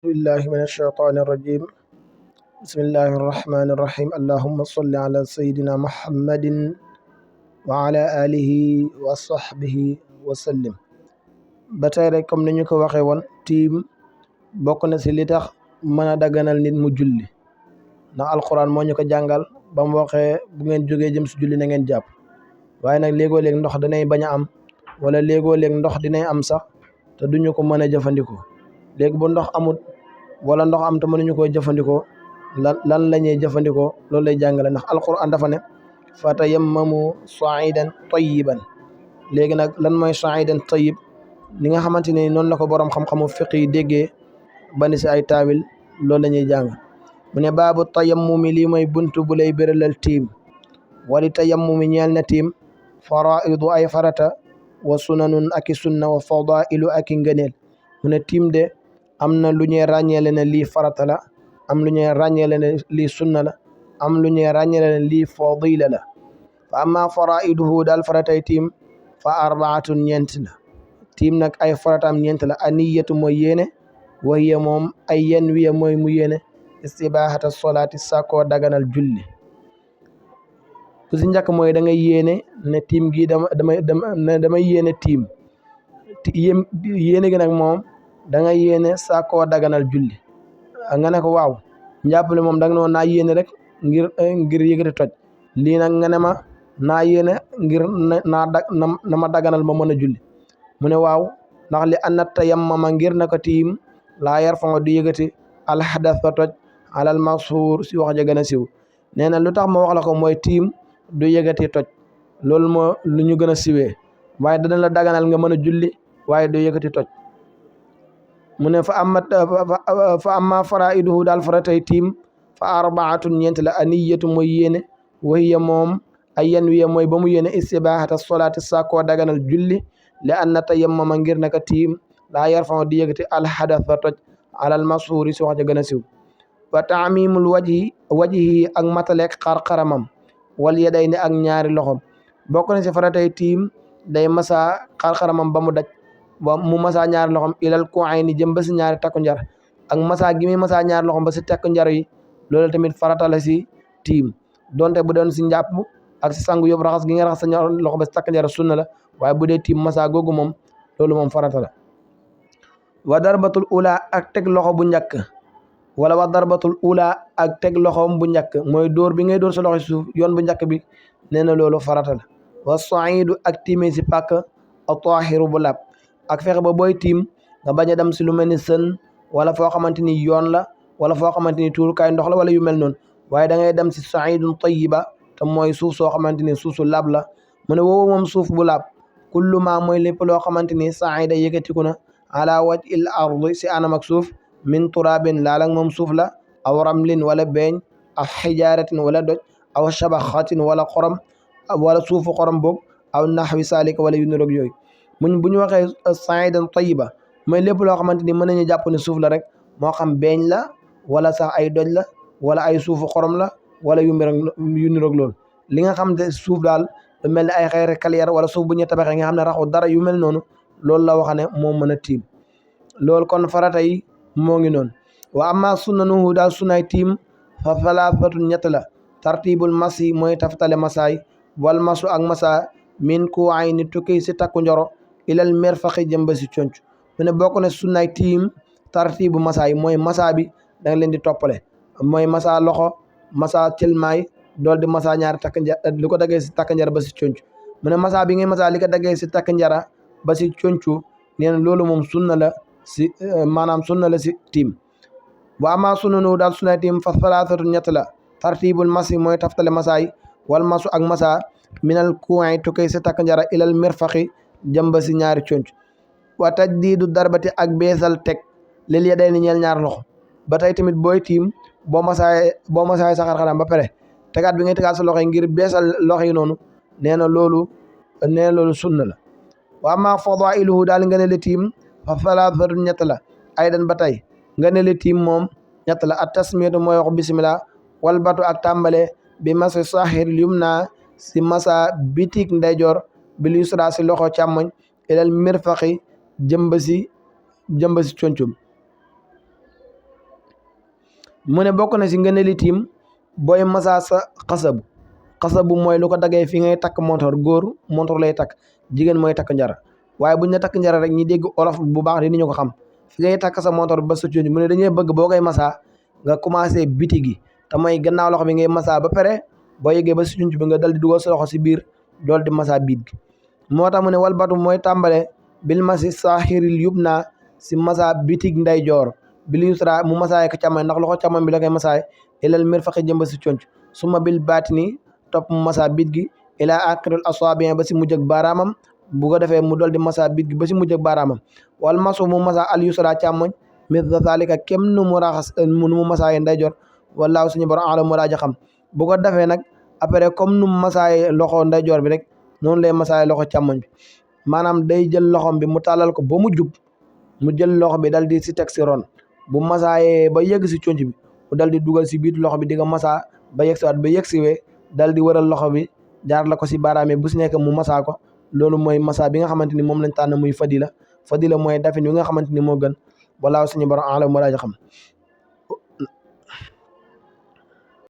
بالله من الشيطان الرجيم. بسم الله الرحمن الرحيم. اللهم صل على سيدنا محمد وعلى آله وصحبه وسلم. ba tey rek comme ni ñu ko waxee woon tiim bokk na si li tax mën a daganal nit mu julli ndax alquran moo ñu ko jàngal ba mu waxee bu ngeen jógee jëm si julli na ngeen jàpp waaye nag léegoo léeg ndox danay bañ a am wala léegoo léeg ndox dinay am sax te duñu ko mën a jëfandikoo léegi bu ndox amut wala ndox am te mënuñu koy jëfandikoo lan la ñuy jëfandikoo loolu lay jàngale ndax alquran dafa ne fa tayammamu saidan tayyiban. léegi nag lan mooy saidan tayyib li nga xamante ni noonu la ko borom xam-xamu fiq yi déggee bani si ay taawil loolu la ñuy jàng mu ne baabu tayammumi lii mooy buntu bu lay béralal tiim wali tayammumi ñeel na tiim faraidu ay farata wa sunanun aki sunna wa fadailu aki ngëneel mu ne tiim de am na lu ñuy ràññeele ne lii farata la am lu ñuy ràññeele ne lii sunna la am lu ñuy ràññeele ne lii fadila la fa amma faraiduhu daal faratay tiim fa arbaatun ñeent la tiim nag ay farataam ñeent la aniyatu mooy yéene wa hiya moom ay yen wiya mooy mu yéene istibahata solaati sàkkoo daganal julli bu si njëkk mooy da ngay yéene ne tiim gi damay yéene tiim yéene gi nag moom da ngay yéene sàkkoo daganal julli nga ne ko waaw njàppale moom da nga noon naa yéene rek ngir yëgati toj lii nag nga ne ma naa yéene ngir na ma daganal ma mën a julli mu ne waaw ndax li anna tayammama ngir naka tiim laa yarfa'u du yëgati alxadas fa toj alal mashhur si wax ja gën a siw nee na lu tax ma wax la ko mooy tiim du yëgati toj loolu moo lu ñu gën a siwee waaye dana la daganal nga mën a julli waaye du yëgati toj mu ne fa amma faraiduhu daal faratay tiim fa arbaatun ñeent la aniyatu mooy yéene wa hiya moom ay yan wiya mooy ba mu yéene istibahata solaati sàkkoo daganal julli li anna tayammama ngir naka tiim laa yarfa'u di yëgati alxadas fa toj alal mashhuri si wax ja gën a siw wa taamimul wajhi ak matalek xar-xaramam wal yadayni ak ñaari loxom bokk na si faratay tiim day masa xar-xaramam ba mu daj ba mu masa ñaari loxom ilal ku'ayni jëm ba si ñaari takku njar ak masa gi muy masa ñaari loxom ba si takku njar yi loolu tamit farata la si tiim donte bu doon si njàpp ak si sangu yóbbu raxas gi nga raxas sa ñaar loxo ba si takku njar sunna la waaye bu dee tiim masa googu moom loolu moom farata la wa darbatul ula ak teg loxo bu njëkk wala wa darbatul ula ak teg loxom bu njëkk mooy dóor bi ngay dóor sa loxo si suuf yoon bu njëkk bi nee na loolu farata la wa saidu ak tiime si pàkk a tahiru bu lab ak fexe ba booy tiim nga bañ a dem si lu mel ni sën wala foo xamante ni yoon la wala foo xamante ni tuurukaay ndox la wala yu mel noonu waaye da ngay dem si saidun tayyiba te mooy suuf soo xamante ni suuf su lab la mu ne woowu moom suuf bu lab kullu ma mooy lépp loo xamante ni saida yëkkatiku na ala wajhil ardi si anam ak suuf min turabin laalak moom suuf la aw ramlin wala beeñ aw xijaratin wala doj aw shabaxatin wala xorom wala suufu xorom boog aw naxwi salika wala yu niroog yooyu bu ñu waxee saidan tayyiba mooy lépp loo xamante ni mën nañu jàpp ne suuf la rek moo xam beeñ la wala sax ay doj la wala ay suufu xorom la wala yu niroog loolu li nga xam ne suuf daal lu mel ni ay xeer kalier wala suuf bu ñu tabaxee nga xam ne raxu dara yu mel noonu loolu la wax ne moo mën a tiim loolu kon farata yi moo ngi noonu wa amma sunnanuhu daal sunnaay tiim fa falaafatun ñett la tartibul masi mooy taftale masaay wal masu ak masa min ku ay ni tukki si takku njoro ilal merfaqi jëmba si conc mu ne bokk na sunnaay tiim tartibu masaay mooy masa bi da nga leen di toppale mooy masa loxo masa cëlmaay dool di masa ñaari takk njar li ko daggee si takk njara ba si conc mu ne masa bi ngay masa li ko daggee si takk njara ba si concu nee na loolu moom sunna la si maanaam sunna la si tiim wa ama sunanu daal sunnaay tiim fa salaasatu ñett la tartibul masi mooy taftale masaay wal masu ak masa minal kuwaay tukkee si takk njara ilal mirfaqi jëmba si ñaari conc wa tajdiidu darbati ak beesal teg lil yaday ni ñeel ñaar loxo ba tey tamit booy tiim boo masaay sa xar-xaram ba pare tegaat bi ngay tegaat sa loxo yi ngir beesal loxo yi noonu nee na loolu sunna la wa amma fadailuhu daal nga ne le tiim fa salaasatu ñett la aydan ba tey nga ne le tiim moom ñett la at tasmiyatu mooy wax bismillah wal batu ak tàmbale bi masa sahiril yumna si masa bitik ndeyjoor bil yusra si loxo càmmoñ ilal mirfaqi jëmba si concum mu ne bokk na si ngëneeli tiim booy masaa sa xasabu mooy lu ko dagee fi ngay takk montor góor montor lay takk jigéen mooy takk njara waaye buñ ne takk njara rek ñi dégg olof bu baax di ni ñu ko xam fi ngay takk sa montor ba sa conc mu ne dañuy bëgg boo koy masaa nga commencé biti gi te mooy gannaaw loxo bi ngay masaa ba pare boo yeggee ba si conc bi nga dal di dugal sa loxo si biir dool di masaa biit gi moo tax mu ne wal batu mooy tàmbale bil masi saaxiril yub naa si masaa bitig nday joor bil yusra mu masaaye ko càmmoñ ndax loxo càmmoñ bi la koy masaaye ilal mirfaqi jëm ba si conc suma bil baatini topp mu masaa biit gi ila aqiril asaabi ba si mujj ak baaraamam bu ko defee mu dol di masaa biit gi ba si mujj ak baaraamam wal masu mu masaa al yusra càmmoñ misla zalika kem nu mu raxas nu mu masaaye nday joor wallaahu suñu borom alam moo daaja xam bu ko defee nag après comme nu mu masaaye loxo nday joor bi rek noonu lay masaaye loxo càmmoñ bi maanaam day jël loxom bi mu tàllal ko ba mu jub mu jël loxo bi dal di si teg si ron bu masaayee ba yegg si conc bi mu dal di dugal si biir loxo bi di ko masaa ba yegg si waat ba yegg si wee dal di wëral loxo bi jaar la ko si baaraam yi bu si nekk mu masaa ko loolu mooy masaa bi nga xamante ni moom lañ tànn muy fadila mooy dafin wi nga xamante ni moo gën walaaw suñu borom alam moo daaja xam